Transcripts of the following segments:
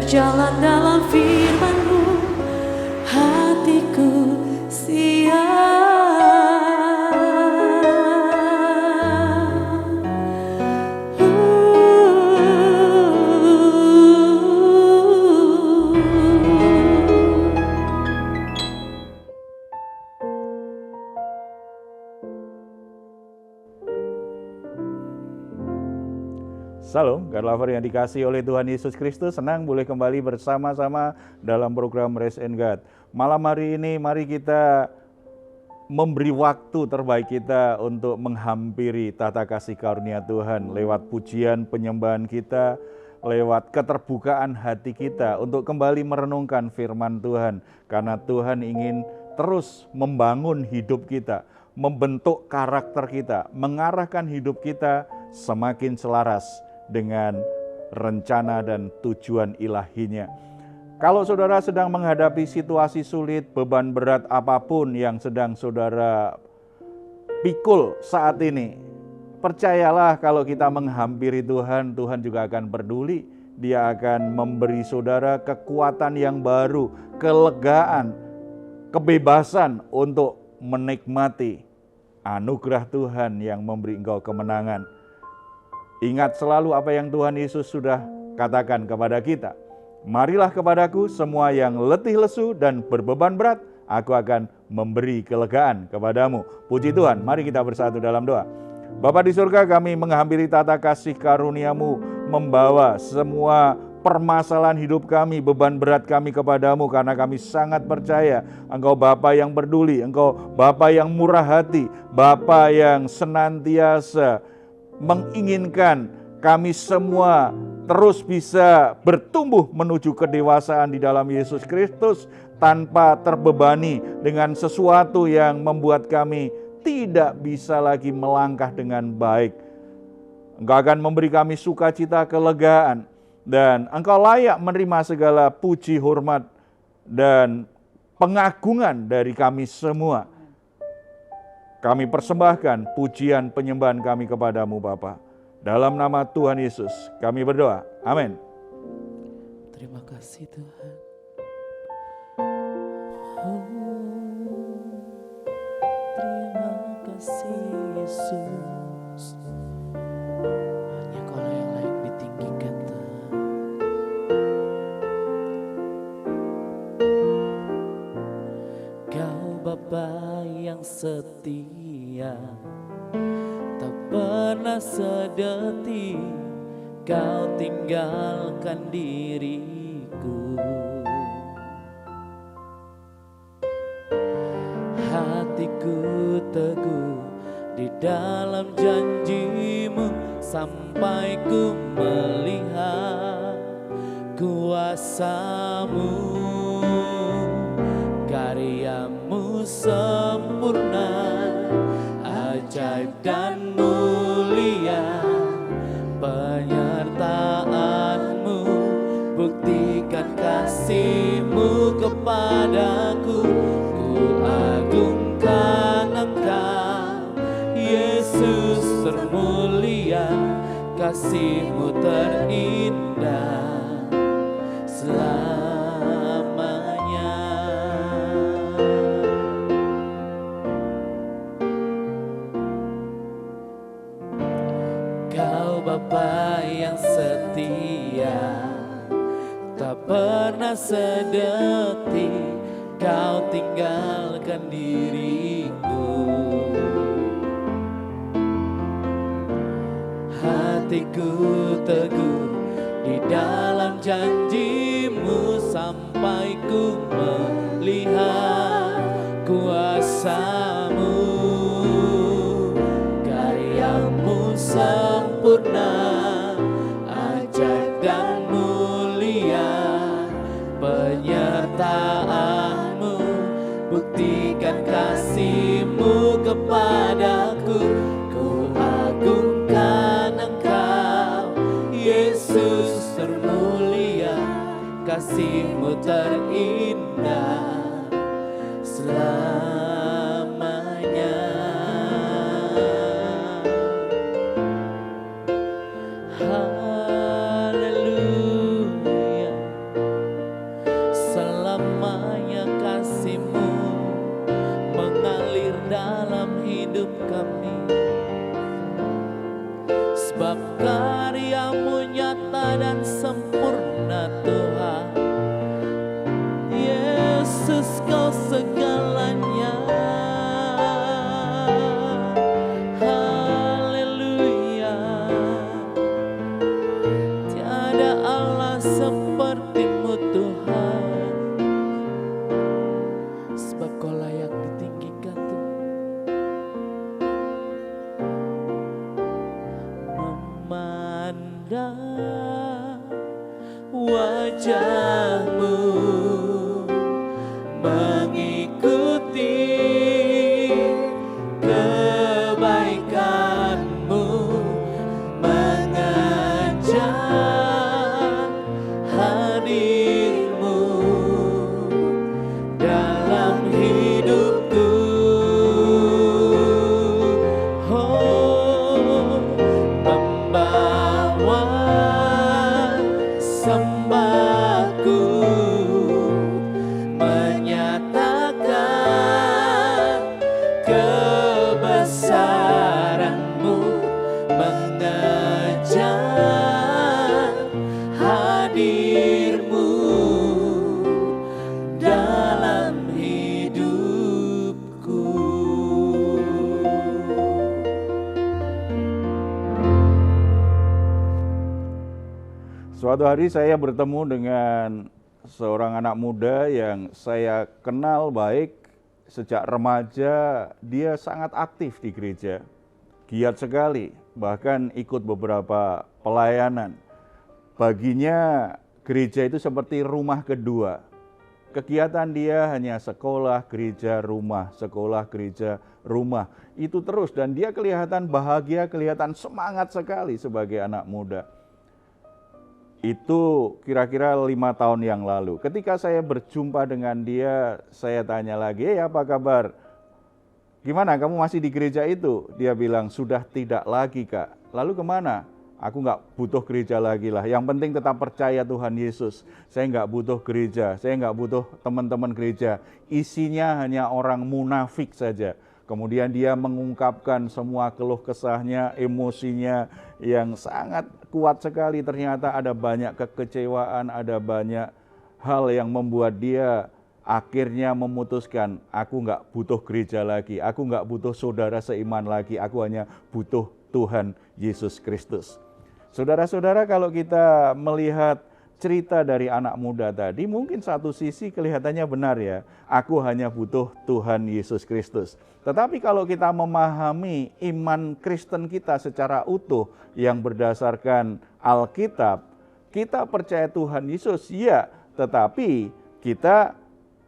berjalan dalam firman-Mu, hatiku siap. Salam, God Lover yang dikasihi oleh Tuhan Yesus Kristus, senang boleh kembali bersama-sama dalam program Raise in God. Malam hari ini mari kita memberi waktu terbaik kita untuk menghampiri tata kasih karunia Tuhan lewat pujian penyembahan kita, lewat keterbukaan hati kita untuk kembali merenungkan firman Tuhan. Karena Tuhan ingin terus membangun hidup kita, membentuk karakter kita, mengarahkan hidup kita semakin selaras dengan rencana dan tujuan ilahinya. Kalau saudara sedang menghadapi situasi sulit, beban berat apapun yang sedang saudara pikul saat ini, percayalah kalau kita menghampiri Tuhan, Tuhan juga akan peduli. Dia akan memberi saudara kekuatan yang baru, kelegaan, kebebasan untuk menikmati anugerah Tuhan yang memberi engkau kemenangan. Ingat selalu apa yang Tuhan Yesus sudah katakan kepada kita. Marilah kepadaku semua yang letih lesu dan berbeban berat, aku akan memberi kelegaan kepadamu. Puji Tuhan, mari kita bersatu dalam doa. Bapa di surga, kami menghampiri tata kasih karunia-Mu, membawa semua permasalahan hidup kami, beban berat kami kepadamu, karena kami sangat percaya Engkau Bapa yang peduli, Engkau Bapa yang murah hati, Bapa yang senantiasa menginginkan kami semua terus bisa bertumbuh menuju kedewasaan di dalam Yesus Kristus tanpa terbebani dengan sesuatu yang membuat kami tidak bisa lagi melangkah dengan baik. Engkau akan memberi kami sukacita, kelegaan, dan Engkau layak menerima segala puji, hormat, dan pengagungan dari kami semua. Kami persembahkan pujian penyembahan kami kepadamu Bapa. Dalam nama Tuhan Yesus kami berdoa. Amin. Terima kasih Tuhan. Terima kasih Yesus. Hanya Kau yang layak ditinggikan Tuhan. Kau Bapa yang setia, tak pernah sedetik Kau tinggalkan diriku. Hatiku teguh di dalam janji-Mu sampai ku melihat kuasa-Mu. Karya-Mu sempurna, ajaib dan mulia. Penyertaan-Mu buktikan kasih-Mu kepadaku. Ku agungkan Engkau, Yesus termulia. Kasih-Mu terindah selamanya. Kau Bapa yang setia, tak pernah sedetik Kau tinggalkan diriku. Hatiku teguh di dalam janji-Mu sampai ku melihat kuasa-Mu. Karya-Mu sempurna, ajaib dan mulia. Penyertaan-Mu buktikan kasih-Mu kepadaku. Ku agungkan Engkau, Yesus termulia. Kasih-Mu terindah selamanya. Haleluya. sebab karya-Mu nyata dan sempurna Tuhan. Yesus, Kau segalanya. Haleluya. Tiada Allah seperti-Mu Tuhan, sebab Kau layak ditinggikan Tuhan. Memandang wajah-Mu, mengikuti kebaikan-Mu, mengejar hadir-Mu dalam hidupku. Oh, membawa sembahku, menyatakan kebesaran-Mu, mengejar hadir-Mu dalam hidupku. Suatu hari saya bertemu dengan seorang anak muda yang saya kenal baik sejak remaja. Dia sangat aktif di gereja, giat sekali, bahkan ikut beberapa pelayanan. Baginya gereja itu seperti rumah kedua. Kegiatan dia hanya sekolah, gereja, rumah, sekolah, gereja, rumah. Itu terus, dan dia kelihatan bahagia, kelihatan semangat sekali sebagai anak muda. Itu kira-kira 5 tahun yang lalu. Ketika saya berjumpa dengan dia, saya tanya lagi, apa kabar? Gimana, kamu masih di gereja itu? Dia bilang, sudah tidak lagi Kak. Lalu kemana? Aku nggak butuh gereja lagi lah. Yang penting tetap percaya Tuhan Yesus. Saya nggak butuh gereja, saya nggak butuh teman-teman gereja. Isinya hanya orang munafik saja. Kemudian dia mengungkapkan semua keluh kesahnya, emosinya yang sangat kuat sekali. Ternyata ada banyak kekecewaan, ada banyak hal yang membuat dia akhirnya memutuskan, aku nggak butuh gereja lagi, aku nggak butuh saudara seiman lagi, aku hanya butuh Tuhan Yesus Kristus. Saudara-saudara, kalau kita melihat cerita dari anak muda tadi, mungkin satu sisi kelihatannya benar ya, aku hanya butuh Tuhan Yesus Kristus. Tetapi kalau kita memahami iman Kristen kita secara utuh yang berdasarkan Alkitab, kita percaya Tuhan Yesus, ya, tetapi kita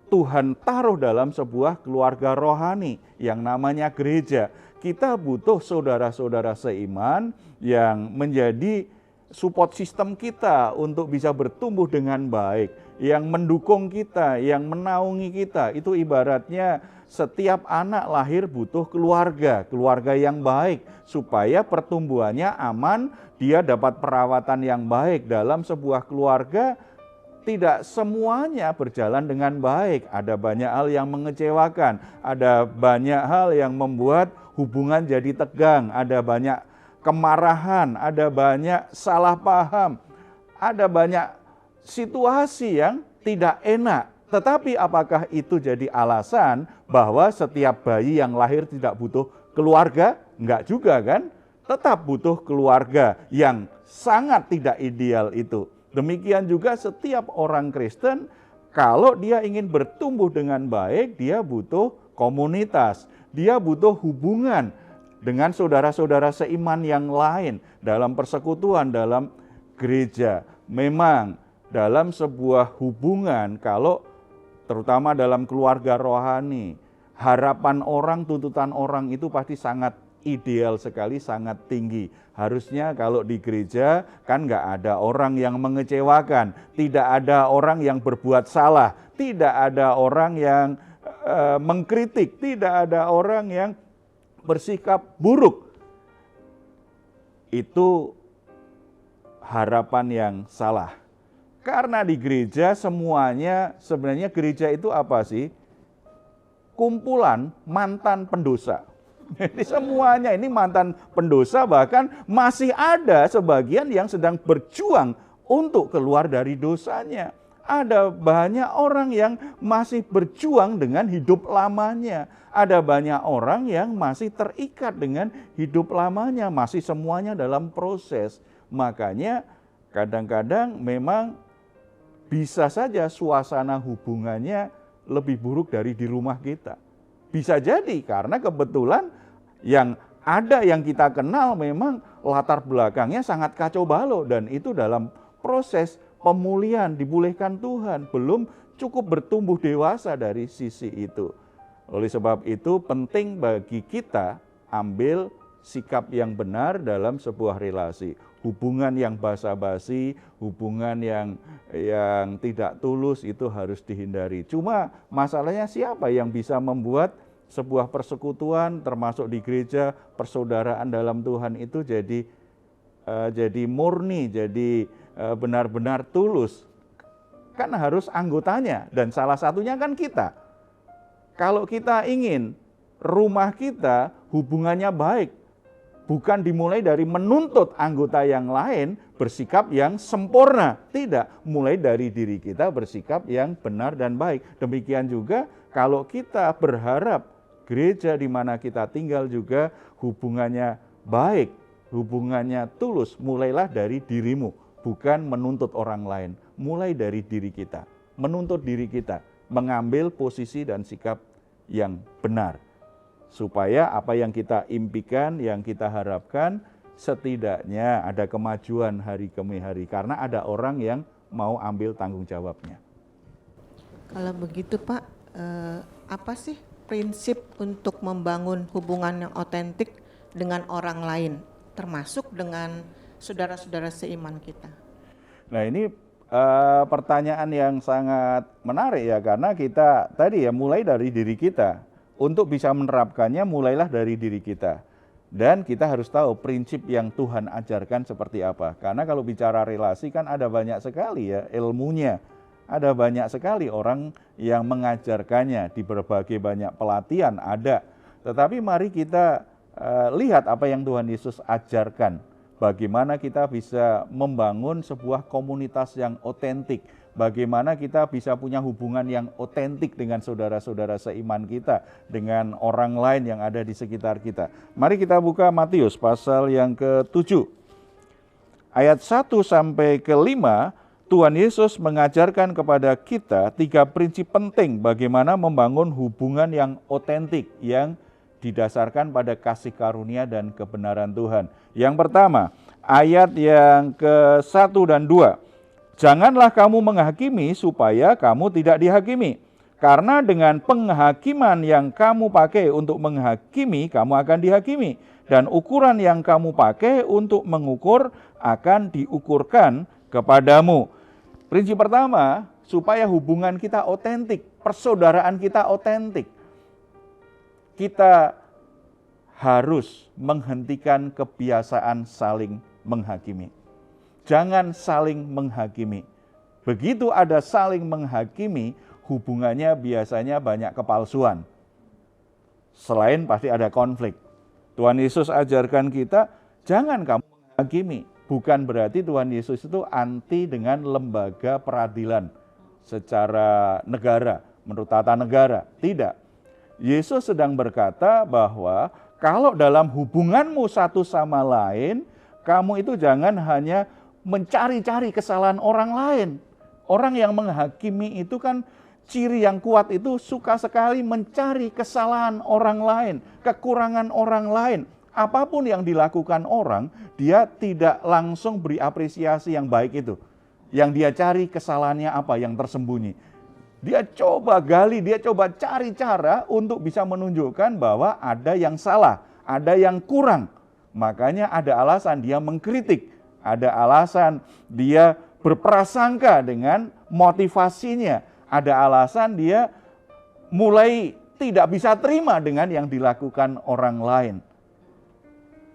Tuhan taruh dalam sebuah keluarga rohani yang namanya gereja. Kita butuh saudara-saudara seiman yang menjadi support system kita untuk bisa bertumbuh dengan baik, yang mendukung kita, yang menaungi kita. Itu ibaratnya setiap anak lahir butuh keluarga, keluarga yang baik, supaya pertumbuhannya aman, dia dapat perawatan yang baik. Dalam sebuah keluarga tidak semuanya berjalan dengan baik, ada banyak hal yang mengecewakan, ada banyak hal yang membuat hubungan jadi tegang, ada banyak kemarahan, ada banyak salah paham, ada banyak situasi yang tidak enak. Tetapi apakah itu jadi alasan bahwa setiap bayi yang lahir tidak butuh keluarga? Enggak juga kan? Tetap butuh keluarga yang sangat tidak ideal itu. Demikian juga setiap orang Kristen, kalau dia ingin bertumbuh dengan baik, dia butuh komunitas, dia butuh hubungan dengan saudara-saudara seiman yang lain dalam persekutuan, dalam gereja. Memang dalam sebuah hubungan, kalau terutama dalam keluarga rohani, harapan orang, tuntutan orang itu pasti sangat ideal sekali, sangat tinggi. Harusnya kalau di gereja kan nggak ada orang yang mengecewakan, tidak ada orang yang berbuat salah, tidak ada orang yang mengkritik, tidak ada orang yang bersikap buruk. Itu harapan yang salah. Karena di gereja semuanya, sebenarnya gereja itu apa sih? Kumpulan mantan pendosa. Jadi semuanya ini mantan pendosa, bahkan masih ada sebagian yang sedang berjuang untuk keluar dari dosanya. Ada banyak orang yang masih berjuang dengan hidup lamanya. Ada banyak orang yang masih terikat dengan hidup lamanya, masih semuanya dalam proses. Makanya kadang-kadang memang bisa saja suasana hubungannya lebih buruk dari di rumah kita. Bisa jadi karena kebetulan yang ada yang kita kenal memang latar belakangnya sangat kacau balau, dan itu dalam proses pemulihan, dipulihkan Tuhan, belum cukup bertumbuh dewasa dari sisi itu. Oleh sebab itu penting bagi kita ambil sikap yang benar dalam sebuah relasi. Hubungan yang basa-basi, hubungan yang tidak tulus itu harus dihindari. Cuma masalahnya siapa yang bisa membuat sebuah persekutuan termasuk di gereja, persaudaraan dalam Tuhan itu jadi murni, jadi benar-benar tulus? Kan harus anggotanya, dan salah satunya kan kita. Kalau kita ingin rumah kita hubungannya baik, bukan dimulai dari menuntut anggota yang lain bersikap yang sempurna. Tidak, mulai dari diri kita bersikap yang benar dan baik. Demikian juga kalau kita berharap gereja di mana kita tinggal juga hubungannya baik, hubungannya tulus, mulailah dari dirimu. Bukan menuntut orang lain, mulai dari diri kita. Menuntut diri kita, mengambil posisi dan sikap yang benar. Supaya apa yang kita impikan, yang kita harapkan, setidaknya ada kemajuan hari demi hari. Karena ada orang yang mau ambil tanggung jawabnya. Kalau begitu Pak, apa sih prinsip untuk membangun hubungan yang otentik dengan orang lain, termasuk dengan saudara-saudara seiman kita? Nah ini pertanyaan yang sangat menarik ya, karena kita tadi ya mulai dari diri kita. Untuk bisa menerapkannya mulailah dari diri kita. Dan kita harus tahu prinsip yang Tuhan ajarkan seperti apa. Karena kalau bicara relasi kan ada banyak sekali ya ilmunya. Ada banyak sekali orang yang mengajarkannya di berbagai banyak pelatihan ada. Tetapi mari kita lihat apa yang Tuhan Yesus ajarkan. Bagaimana kita bisa membangun sebuah komunitas yang otentik. Bagaimana kita bisa punya hubungan yang otentik dengan saudara-saudara seiman kita, dengan orang lain yang ada di sekitar kita. Mari kita buka Matius pasal yang ke-7. Ayat 1 sampai ke 5, Tuhan Yesus mengajarkan kepada kita 3 prinsip penting bagaimana membangun hubungan yang otentik, yang didasarkan pada kasih karunia dan kebenaran Tuhan. Yang pertama, ayat yang ke-1 dan 2. Janganlah kamu menghakimi supaya kamu tidak dihakimi. Karena dengan penghakiman yang kamu pakai untuk menghakimi, kamu akan dihakimi. Dan ukuran yang kamu pakai untuk mengukur akan diukurkan kepadamu. Prinsip pertama, supaya hubungan kita otentik, persaudaraan kita otentik. Kita harus menghentikan kebiasaan saling menghakimi. Jangan saling menghakimi. Begitu ada saling menghakimi, hubungannya biasanya banyak kepalsuan. Selain pasti ada konflik. Tuhan Yesus ajarkan kita, jangan kamu menghakimi. Bukan berarti Tuhan Yesus itu anti dengan lembaga peradilan secara negara, menurut tata negara. Tidak. Yesus sedang berkata bahwa kalau dalam hubunganmu satu sama lain, kamu itu jangan hanya mencari-cari kesalahan orang lain. Orang yang menghakimi itu kan ciri yang kuat itu suka sekali mencari kesalahan orang lain, kekurangan orang lain. Apapun yang dilakukan orang, dia tidak langsung beri apresiasi yang baik itu. Yang dia cari kesalahannya apa yang tersembunyi. Dia coba gali, dia coba cari cara untuk bisa menunjukkan bahwa ada yang salah, ada yang kurang. Makanya ada alasan dia mengkritik, ada alasan dia berprasangka dengan motivasinya, ada alasan dia mulai tidak bisa terima dengan yang dilakukan orang lain.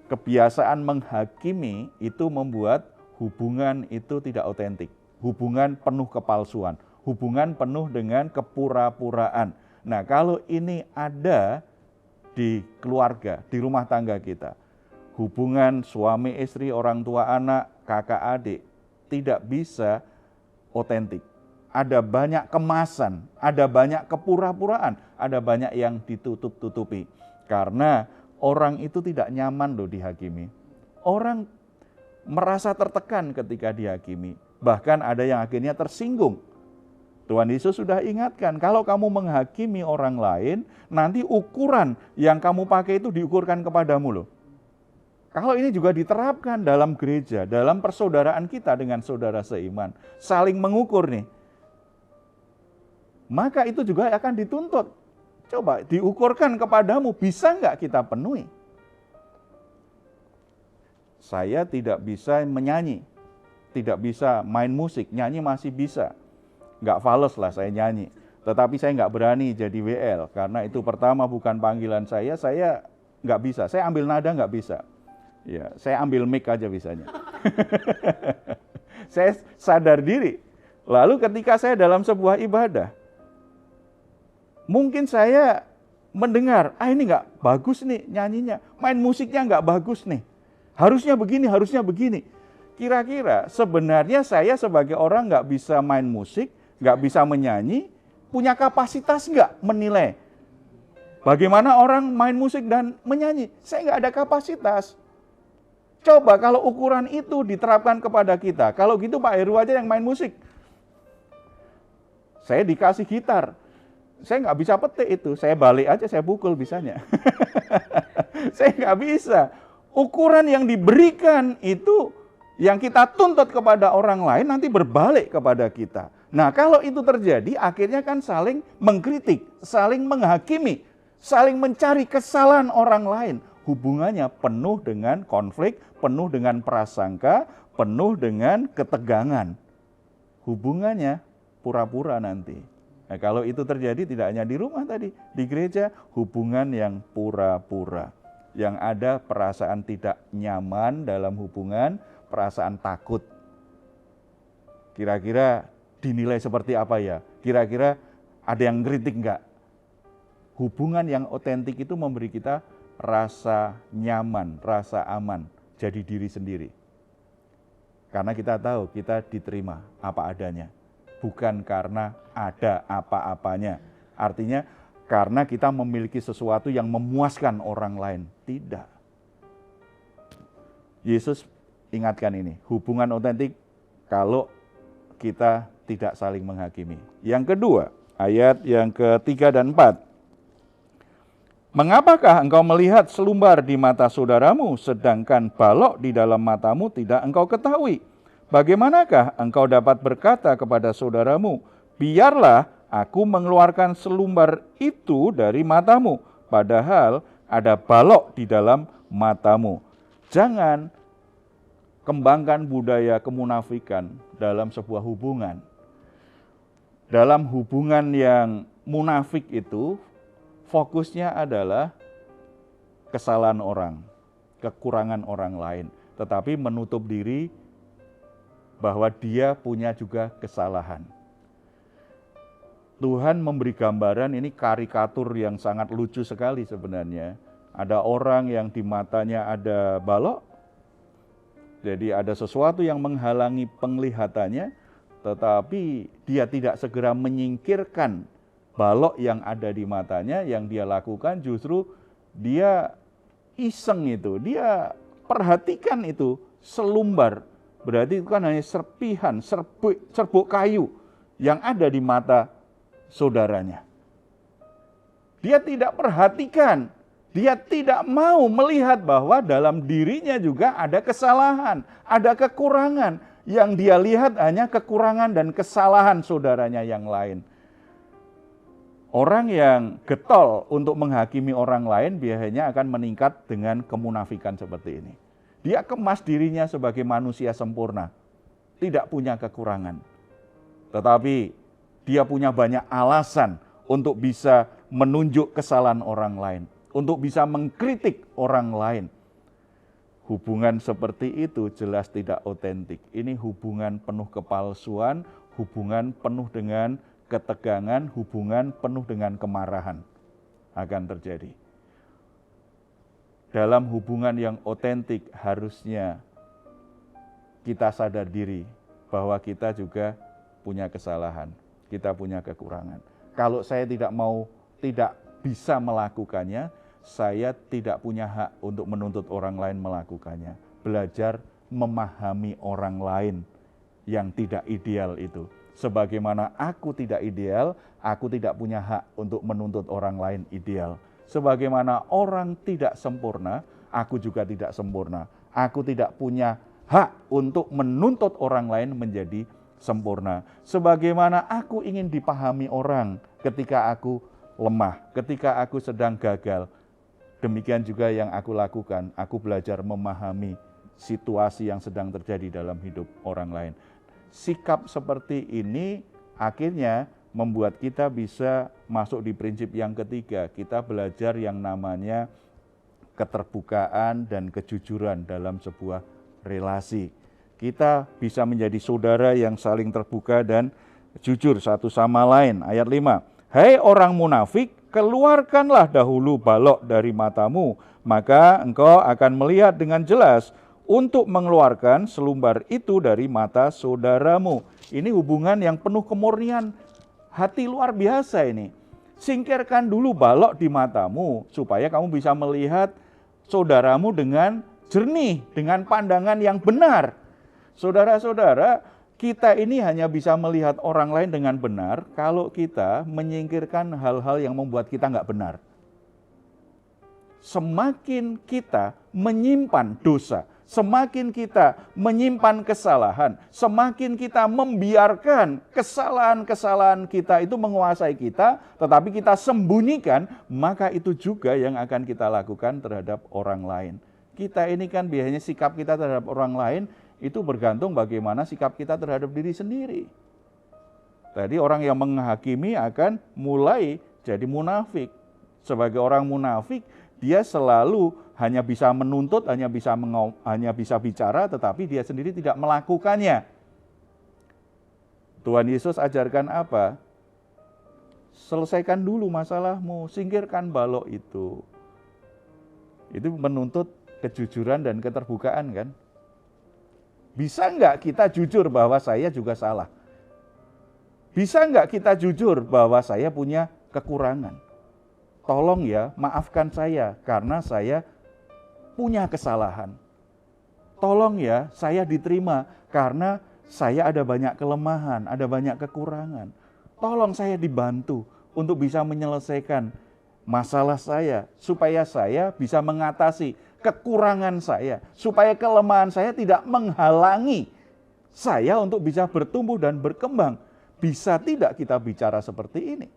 Kebiasaan menghakimi itu membuat hubungan itu tidak otentik, hubungan penuh kepalsuan. Hubungan penuh dengan kepura-puraan. Nah, kalau ini ada di keluarga, di rumah tangga kita. Hubungan suami istri, orang tua anak, kakak adik tidak bisa otentik. Ada banyak kemasan, ada banyak kepura-puraan, ada banyak yang ditutup-tutupi. Karena orang itu tidak nyaman loh dihakimi. Orang merasa tertekan ketika dihakimi. Bahkan ada yang akhirnya tersinggung. Tuhan Yesus sudah ingatkan, kalau kamu menghakimi orang lain, nanti ukuran yang kamu pakai itu diukurkan kepadamu loh. Kalau ini juga diterapkan dalam gereja, dalam persaudaraan kita dengan saudara seiman, saling mengukur nih, maka itu juga akan dituntut. Coba diukurkan kepadamu, bisa nggak kita penuhi? Saya tidak bisa menyanyi, tidak bisa main musik, nyanyi masih bisa. Nggak fales lah saya nyanyi. Tetapi saya nggak berani jadi WL, karena itu pertama bukan panggilan saya nggak bisa. Saya ambil nada nggak bisa. Ya, saya ambil mic aja bisanya. Saya sadar diri. Lalu ketika saya dalam sebuah ibadah, mungkin saya mendengar, ini nggak bagus nih nyanyinya, main musiknya nggak bagus nih. Harusnya begini, harusnya begini. Kira-kira sebenarnya saya sebagai orang nggak bisa main musik, nggak bisa menyanyi, punya kapasitas nggak menilai? Bagaimana orang main musik dan menyanyi? Saya nggak ada kapasitas. Coba kalau ukuran itu diterapkan kepada kita. Kalau gitu Pak Heru aja yang main musik. Saya dikasih gitar. Saya nggak bisa petik itu. Saya balik aja, saya pukul bisanya. Saya nggak bisa. Ukuran yang diberikan itu, yang kita tuntut kepada orang lain nanti berbalik kepada kita. Nah kalau itu terjadi, akhirnya kan saling mengkritik, saling menghakimi, saling mencari kesalahan orang lain. Hubungannya penuh dengan konflik, penuh dengan prasangka, penuh dengan ketegangan. Hubungannya pura-pura nanti. Nah, kalau itu terjadi tidak hanya di rumah tadi, di gereja, hubungan yang pura-pura. Yang ada perasaan tidak nyaman dalam hubungan, perasaan takut. Kira-kira dinilai seperti apa ya? Kira-kira ada yang kritik enggak? Hubungan yang otentik itu memberi kita rasa nyaman, rasa aman, jadi diri sendiri. Karena kita tahu kita diterima apa adanya, bukan karena ada apa-apanya. Artinya karena kita memiliki sesuatu yang memuaskan orang lain. Tidak. Yesus ingatkan ini, hubungan otentik kalau kita tidak saling menghakimi. Yang kedua, ayat yang ketiga dan 4. Mengapakah engkau melihat selumbar di mata saudaramu, sedangkan balok di dalam matamu tidak engkau ketahui? Bagaimanakah engkau dapat berkata kepada saudaramu, biarlah aku mengeluarkan selumbar itu dari matamu, padahal ada balok di dalam matamu. Jangan kembangkan budaya kemunafikan dalam sebuah hubungan. Dalam hubungan yang munafik itu, fokusnya adalah kesalahan orang, kekurangan orang lain. Tetapi menutup diri bahwa dia punya juga kesalahan. Tuhan memberi gambaran, ini karikatur yang sangat lucu sekali sebenarnya. Ada orang yang di matanya ada balok, jadi ada sesuatu yang menghalangi penglihatannya, tetapi dia tidak segera menyingkirkan balok yang ada di matanya. Yang dia lakukan justru dia iseng itu, dia perhatikan itu selumbar. Berarti itu kan hanya serpihan, serbuk kayu yang ada di mata saudaranya. Dia tidak perhatikan, dia tidak mau melihat bahwa dalam dirinya juga ada kesalahan, ada kekurangan. Yang dia lihat hanya kekurangan dan kesalahan saudaranya yang lain. Orang yang getol untuk menghakimi orang lain biasanya akan meningkat dengan kemunafikan seperti ini. Dia kemas dirinya sebagai manusia sempurna, tidak punya kekurangan. Tetapi dia punya banyak alasan untuk bisa menunjuk kesalahan orang lain, untuk bisa mengkritik orang lain. Hubungan seperti itu jelas tidak otentik. Ini hubungan penuh kepalsuan, hubungan penuh dengan ketegangan, hubungan penuh dengan kemarahan akan terjadi. dalam hubungan yang otentik harusnya kita sadar diri bahwa kita juga punya kesalahan, kita punya kekurangan. Kalau saya tidak bisa melakukannya, saya tidak punya hak untuk menuntut orang lain melakukannya. Belajar memahami orang lain yang tidak ideal itu. Sebagaimana aku tidak ideal, aku tidak punya hak untuk menuntut orang lain ideal. Sebagaimana orang tidak sempurna, aku juga tidak sempurna. Aku tidak punya hak untuk menuntut orang lain menjadi sempurna. Sebagaimana aku ingin dipahami orang ketika aku lemah, ketika aku sedang gagal. Demikian juga yang aku lakukan, aku belajar memahami situasi yang sedang terjadi dalam hidup orang lain. Sikap seperti ini akhirnya membuat kita bisa masuk di prinsip yang ketiga. Kita belajar yang namanya keterbukaan dan kejujuran dalam sebuah relasi. Kita bisa menjadi saudara yang saling terbuka dan jujur satu sama lain. Ayat 5. Hai orang munafik, keluarkanlah dahulu balok dari matamu, maka engkau akan melihat dengan jelas untuk mengeluarkan selumbar itu dari mata saudaramu. Ini hubungan yang penuh kemurnian hati luar biasa ini. Singkirkan dulu balok di matamu supaya kamu bisa melihat saudaramu dengan jernih, dengan pandangan yang benar. Saudara-saudara, kita ini hanya bisa melihat orang lain dengan benar kalau kita menyingkirkan hal-hal yang membuat kita nggak benar. Semakin kita menyimpan dosa, semakin kita menyimpan kesalahan, semakin kita membiarkan kesalahan-kesalahan kita itu menguasai kita, tetapi kita sembunyikan, maka itu juga yang akan kita lakukan terhadap orang lain. Kita ini kan biasanya sikap kita terhadap orang lain itu bergantung bagaimana sikap kita terhadap diri sendiri. Tadi orang yang menghakimi akan mulai jadi munafik. Sebagai orang munafik, dia selalu hanya bisa menuntut, hanya bisa bicara, tetapi dia sendiri tidak melakukannya. Tuhan Yesus ajarkan apa? Selesaikan dulu masalahmu, singkirkan balok itu. Itu menuntut kejujuran dan keterbukaan kan? Bisa enggak kita jujur bahwa saya juga salah? Bisa enggak kita jujur bahwa saya punya kekurangan? Tolong ya, maafkan saya karena saya punya kesalahan. Tolong ya, saya diterima karena saya ada banyak kelemahan, ada banyak kekurangan. Tolong saya dibantu untuk bisa menyelesaikan masalah saya, supaya saya bisa mengatasi kekurangan saya, supaya kelemahan saya tidak menghalangi saya untuk bisa bertumbuh dan berkembang. Bisa tidak kita bicara seperti ini?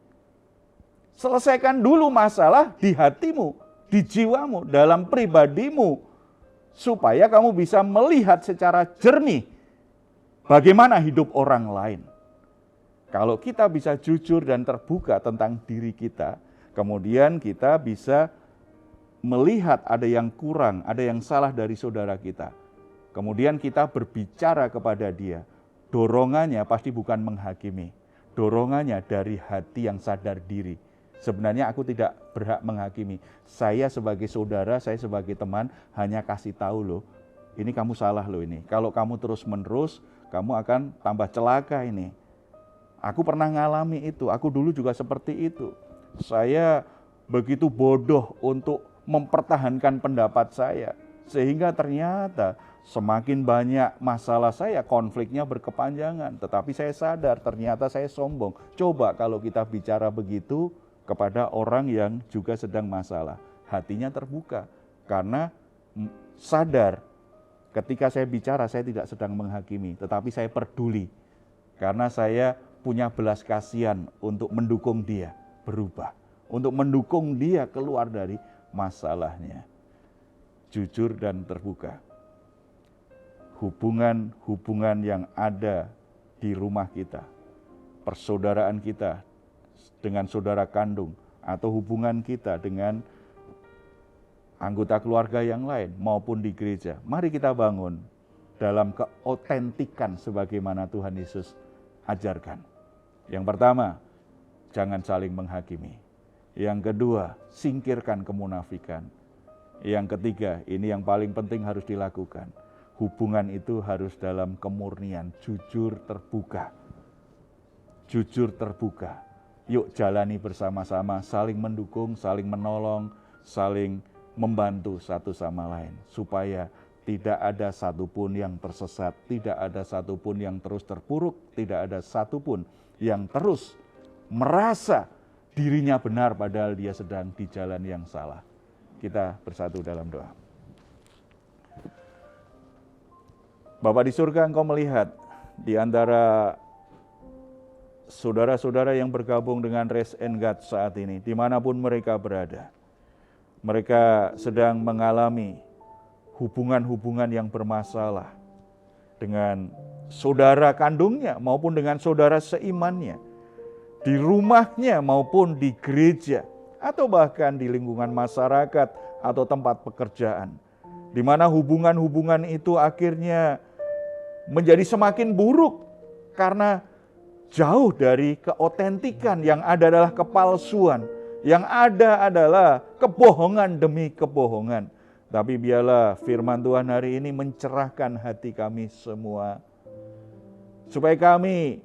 Selesaikan dulu masalah di hatimu, di jiwamu, dalam pribadimu, supaya kamu bisa melihat secara jernih bagaimana hidup orang lain. Kalau kita bisa jujur dan terbuka tentang diri kita, kemudian kita bisa melihat ada yang kurang, ada yang salah dari saudara kita. Kemudian kita berbicara kepada dia. Dorongannya pasti bukan menghakimi. Dorongannya dari hati yang sadar diri. Sebenarnya aku tidak berhak menghakimi. Saya sebagai saudara, saya sebagai teman hanya kasih tahu loh. Ini kamu salah loh ini. Kalau kamu terus-menerus, kamu akan tambah celaka ini. Aku pernah ngalami itu. Aku dulu juga seperti itu. Saya begitu bodoh untuk mempertahankan pendapat saya. Sehingga ternyata semakin banyak masalah saya, konfliknya berkepanjangan. Tetapi saya sadar ternyata saya sombong. Coba kalau kita bicara begitu kepada orang yang juga sedang masalah. Hatinya terbuka. Karena sadar ketika saya bicara saya tidak sedang menghakimi. Tetapi saya peduli. Karena saya punya belas kasihan untuk mendukung dia berubah. Untuk mendukung dia keluar dari masalahnya. Jujur dan terbuka. Hubungan-hubungan yang ada di rumah kita, persaudaraan kita dengan saudara kandung, atau hubungan kita dengan anggota keluarga yang lain maupun di gereja. Mari kita bangun dalam keotentikan sebagaimana Tuhan Yesus ajarkan. Yang pertama, jangan saling menghakimi. Yang kedua, singkirkan kemunafikan. Yang ketiga, ini yang paling penting harus dilakukan. Hubungan itu harus dalam kemurnian, jujur terbuka. Jujur terbuka. Yuk jalani bersama-sama, saling mendukung, saling menolong, saling membantu satu sama lain. Supaya tidak ada satupun yang tersesat, tidak ada satupun yang terus terpuruk, tidak ada satupun yang terus merasa dirinya benar padahal dia sedang di jalan yang salah. Kita bersatu dalam doa. Bapa di surga, Engkau melihat di antara saudara-saudara yang bergabung dengan Raise and Guide saat ini, dimanapun mereka berada. Mereka sedang mengalami hubungan-hubungan yang bermasalah dengan saudara kandungnya maupun dengan saudara seimannya, di rumahnya maupun di gereja, atau bahkan di lingkungan masyarakat atau tempat pekerjaan, di mana hubungan-hubungan itu akhirnya menjadi semakin buruk karena jauh dari keotentikan. Yang ada adalah kepalsuan, yang ada adalah kebohongan demi kebohongan. Tapi biarlah firman Tuhan hari ini mencerahkan hati kami semua, supaya kami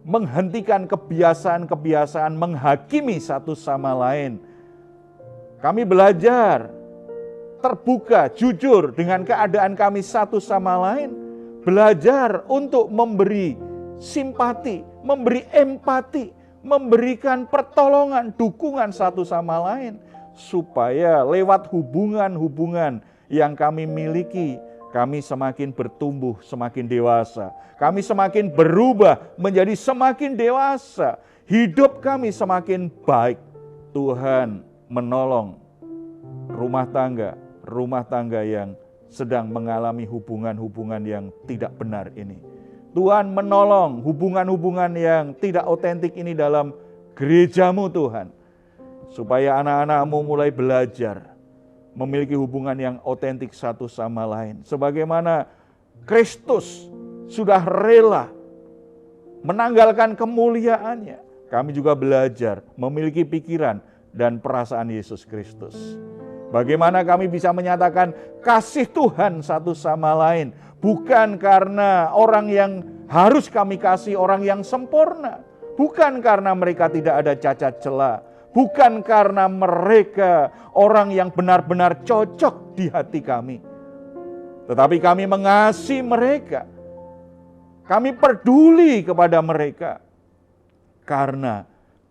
menghentikan kebiasaan-kebiasaan menghakimi satu sama lain. Kami belajar terbuka, jujur dengan keadaan kami satu sama lain. Belajar untuk memberi simpati, memberi empati, memberikan pertolongan, dukungan satu sama lain. Supaya lewat hubungan-hubungan yang kami miliki, kami semakin bertumbuh, semakin dewasa. Kami semakin berubah menjadi semakin dewasa. Hidup kami semakin baik. Tuhan menolong rumah tangga yang sedang mengalami hubungan-hubungan yang tidak benar ini. Tuhan menolong hubungan-hubungan yang tidak otentik ini dalam gerejamu Tuhan. Supaya anak-anakmu mulai belajar memiliki hubungan yang otentik satu sama lain. Sebagaimana Kristus sudah rela menanggalkan kemuliaannya, kami juga belajar memiliki pikiran dan perasaan Yesus Kristus. Bagaimana kami bisa menyatakan kasih Tuhan satu sama lain, bukan karena orang yang harus kami kasih orang yang sempurna, bukan karena mereka tidak ada cacat celah, bukan karena mereka orang yang benar-benar cocok di hati kami. Tetapi kami mengasihi mereka. Kami peduli kepada mereka. Karena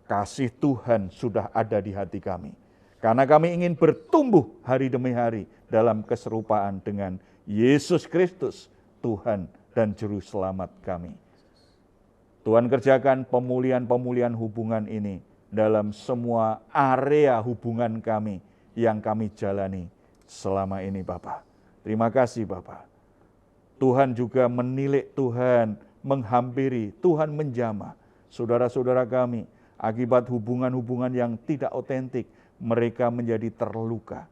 kasih Tuhan sudah ada di hati kami. Karena kami ingin bertumbuh hari demi hari dalam keserupaan dengan Yesus Kristus, Tuhan dan Juru Selamat kami. Tuhan kerjakan pemulihan-pemulihan hubungan ini dalam semua area hubungan kami yang kami jalani selama ini Bapa. Terima kasih Bapa. Tuhan juga menilik, Tuhan menghampiri, Tuhan menjamah saudara-saudara kami akibat hubungan-hubungan yang tidak otentik. Mereka menjadi terluka.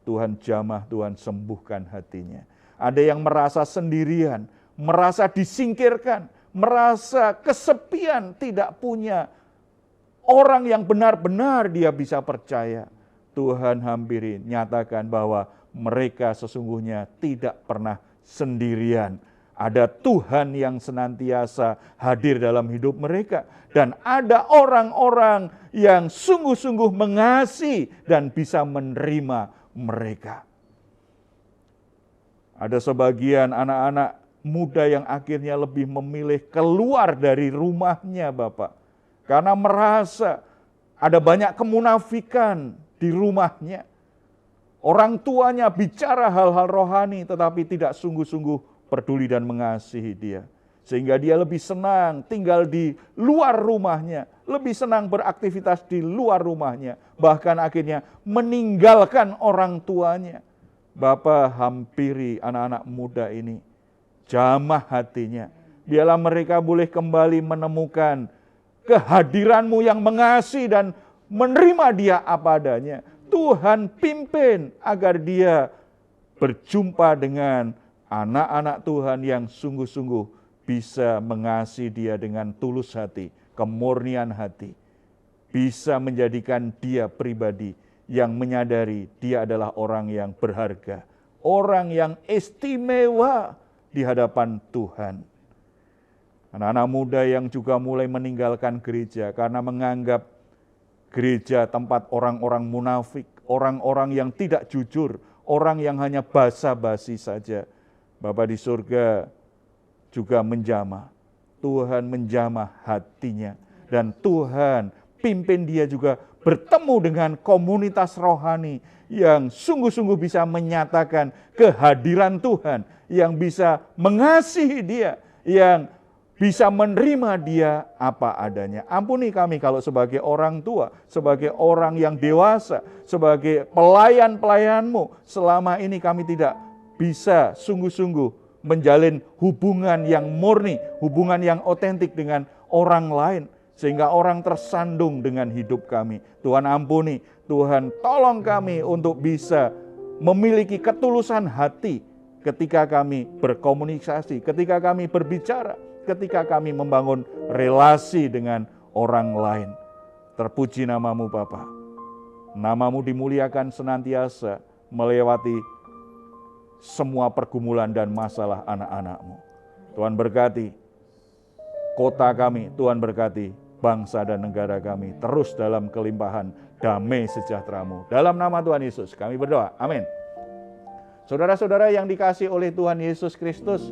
Tuhan jamah, Tuhan sembuhkan hatinya. Ada yang merasa sendirian, merasa disingkirkan, merasa kesepian, tidak punya orang yang benar-benar dia bisa percaya. Tuhan hampiri, nyatakan bahwa mereka sesungguhnya tidak pernah sendirian. Ada Tuhan yang senantiasa hadir dalam hidup mereka. Dan ada orang-orang yang sungguh-sungguh mengasihi dan bisa menerima mereka. Ada sebagian anak-anak muda yang akhirnya lebih memilih keluar dari rumahnya Bapak. Karena merasa ada banyak kemunafikan di rumahnya. Orang tuanya bicara hal-hal rohani tetapi tidak sungguh-sungguh peduli dan mengasihi dia. Sehingga dia lebih senang tinggal di luar rumahnya, lebih senang beraktivitas di luar rumahnya, bahkan akhirnya meninggalkan orang tuanya. Bapa, hampiri anak-anak muda ini, jamah hatinya. Biarlah mereka boleh kembali menemukan kehadiran-Mu yang mengasihi dan menerima dia apa adanya. Tuhan pimpin agar dia berjumpa dengan anak-anak Tuhan yang sungguh-sungguh bisa mengasihi dia dengan tulus hati, kemurnian hati. Bisa menjadikan dia pribadi yang menyadari dia adalah orang yang berharga, orang yang istimewa di hadapan Tuhan. Anak-anak muda yang juga mulai meninggalkan gereja karena menganggap gereja tempat orang-orang munafik, orang-orang yang tidak jujur, orang yang hanya basa-basi saja. Bapa di surga juga menjamah. Tuhan menjamah hatinya. Dan Tuhan pimpin dia juga bertemu dengan komunitas rohani yang sungguh-sungguh bisa menyatakan kehadiran Tuhan, yang bisa mengasihi dia, yang bisa menerima dia apa adanya. Ampuni kami kalau sebagai orang tua, sebagai orang yang dewasa, sebagai pelayan-pelayan-Mu, selama ini kami tidak bisa sungguh-sungguh menjalin hubungan yang murni, hubungan yang otentik dengan orang lain, sehingga orang tersandung dengan hidup kami. Tuhan ampuni, Tuhan tolong kami untuk bisa memiliki ketulusan hati ketika kami berkomunikasi, ketika kami berbicara, ketika kami membangun relasi dengan orang lain. Terpuji nama-Mu Bapa. Nama-Mu dimuliakan senantiasa melewati semua pergumulan dan masalah anak-anak-Mu. Tuhan berkati kota kami, Tuhan berkati bangsa dan negara kami terus dalam kelimpahan damai sejahtera-Mu. Dalam nama Tuhan Yesus kami berdoa, amin. Saudara-saudara yang dikasihi oleh Tuhan Yesus Kristus,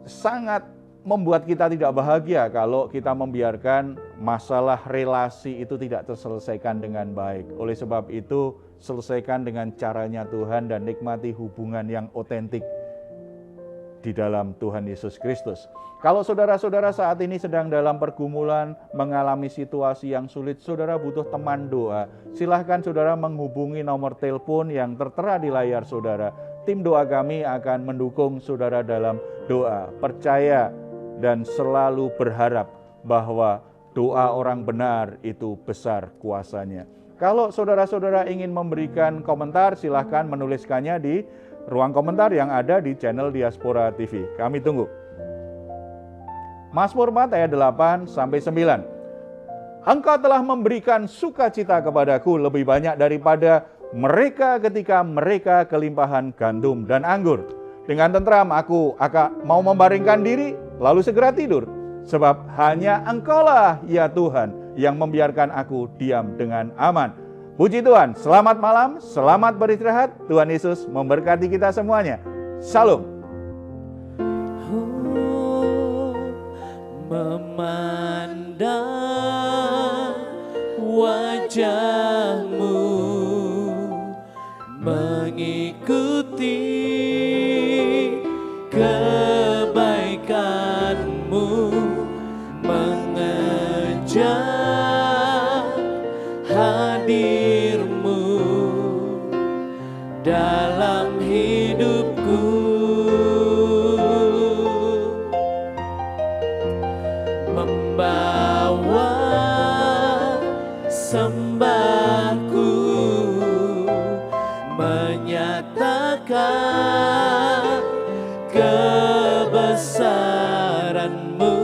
sangat membuat kita tidak bahagia kalau kita membiarkan masalah relasi itu tidak terselesaikan dengan baik. Oleh sebab itu, selesaikan dengan caranya Tuhan dan nikmati hubungan yang otentik di dalam Tuhan Yesus Kristus. Kalau saudara-saudara saat ini sedang dalam pergumulan, mengalami situasi yang sulit, saudara butuh teman doa. Silahkan saudara menghubungi nomor telepon yang tertera di layar saudara. Tim doa kami akan mendukung saudara dalam doa. Percaya dan selalu berharap bahwa doa orang benar itu besar kuasanya. Kalau saudara-saudara ingin memberikan komentar, silahkan menuliskannya di ruang komentar yang ada di channel Diaspora TV. Kami tunggu. Mazmur 4 ayat 8-9. Engkau telah memberikan sukacita kepadaku lebih banyak daripada mereka ketika mereka kelimpahan gandum dan anggur. Dengan tentram aku akan mau membaringkan diri, lalu segera tidur. Sebab hanya Engkaulah ya Tuhan yang membiarkan aku diam dengan aman. Puji Tuhan, selamat malam, selamat beristirahat. Tuhan Yesus memberkati kita semuanya. Shalom. Memandang wajah-Mu, mengikuti kebaikan-Mu, mengejar hadir-Mu dalam hidupku. Membawa sembahku, menyatakan kebesaran-Mu.